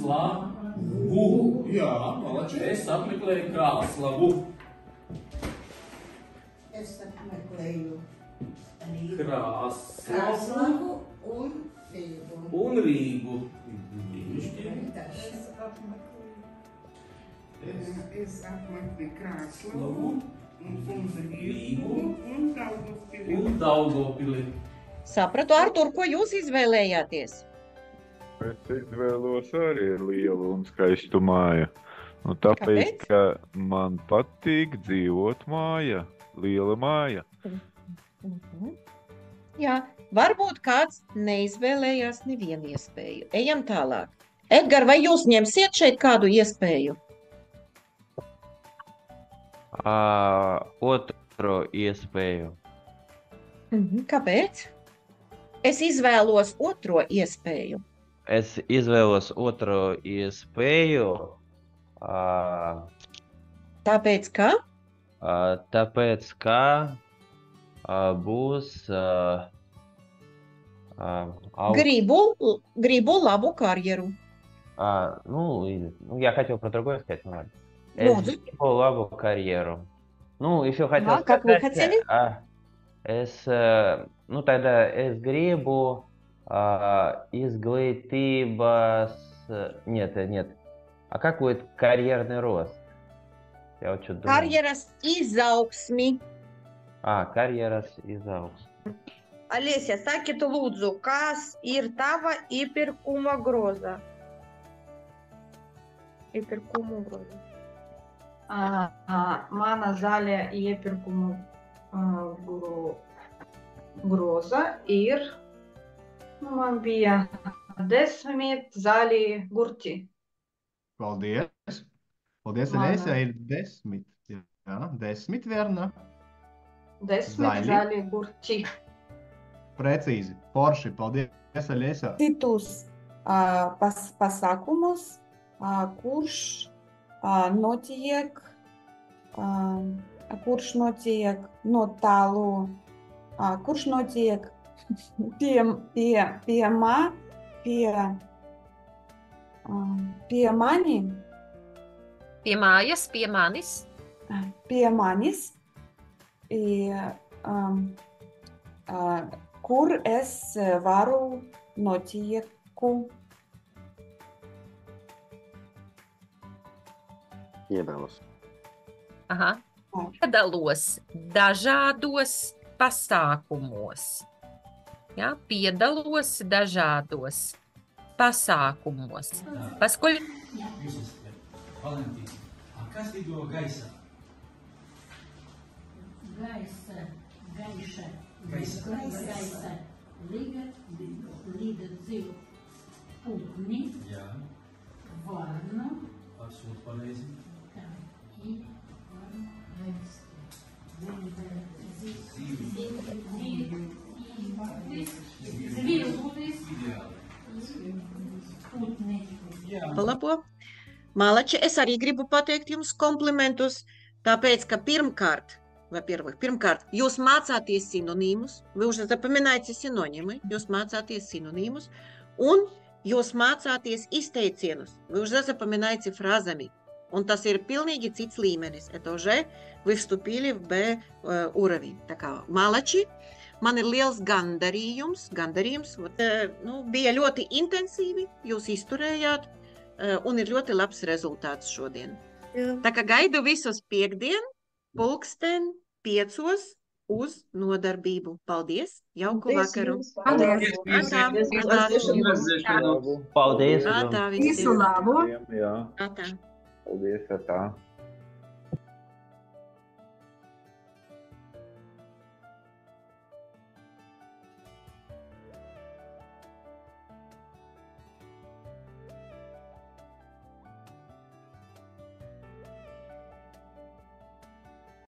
Krāslavu. Jā, malači. Es apmeklēju Krāslavu. Es apmeklēju Krāslavu un Rīgu. Un Rīgu. Es apmeklēju Krāslavu un Rīgu Un Daugavpili. Sapratu, Artur, ko jūs izvēlējāties? Es izvēlos arī lielu un skaistu māju. Nu, tāpēc, Kāpēc? ka man patīk dzīvot mājā. Liela māja. Jā, varbūt kāds neizvēlējās nevienu iespēju. Ejam tālāk. Edgar, vai jūs ņemsiet šeit kādu iespēju? Otro iespēju. Kāpēc? Es izvēlos otro iespēju. Es izvēlos otro iespēju, Tāpēc, ka tāpēc, ka būs gribu labu karjeru. Я хотел про другое сказать, ну ладно. Лучше. Лабу карьеру. Ну, еще хотел как вы сказать, хотели? Тогда es gribu izglītības... Нет. А как будет карьерный рост? Я вот что-то думаю. Karjeras izaugsmi. Karjeras izaugsmi. Alesija, sakiet lūdzu, kas ir tava iepirkuma groza? Iepirkuma groza. Mana zaļa iepirkuma groza ir, man bija 10 zaļi gurķi. Paldies! Paldies, Alesija, ir 10. Jā, 10 verna. 10 zaļi gurķi. Precīzi, forši. Paldies, Alesija. Citus pasākumus, kurš notiek no tālu, kurš notiek pie mani. Pie mājas, pie manis. Pie manis. Kur es varu notieku. Iedalos. Piedalos dažādos pasākumos. Ja? Piedalos dažādos pasākumos. Paskольку... Valentīna, kas lido gaisā? Gaisa. Līda dzīvu putni. Jā. Varna. Absolūti pareizi. Tā. Palabo. Malači, es arī gribu pateikt jums komplimentus, tāpēc, ka pirmkārt, jūs mācāties sinonīmus, вы уже запоминаете синонимы, jūs mācāties sinonīmus, un jūs mācāties izteicienus, вы уже запоминаете фразами, un tas ir pilnīgi cits līmenis, это уже вы вступили в B уровень. Tā kā, malači, man ir liels gandarījums, bija ļoti intensīvi, jūs izturējāt, un ir ļoti labs rezultāts šodien. Tā kā gaidu visus piekdien, 5:00 uz nodarbību. Paldies, jauku vakaru. Paldies. Visu labu. Paldies, tā.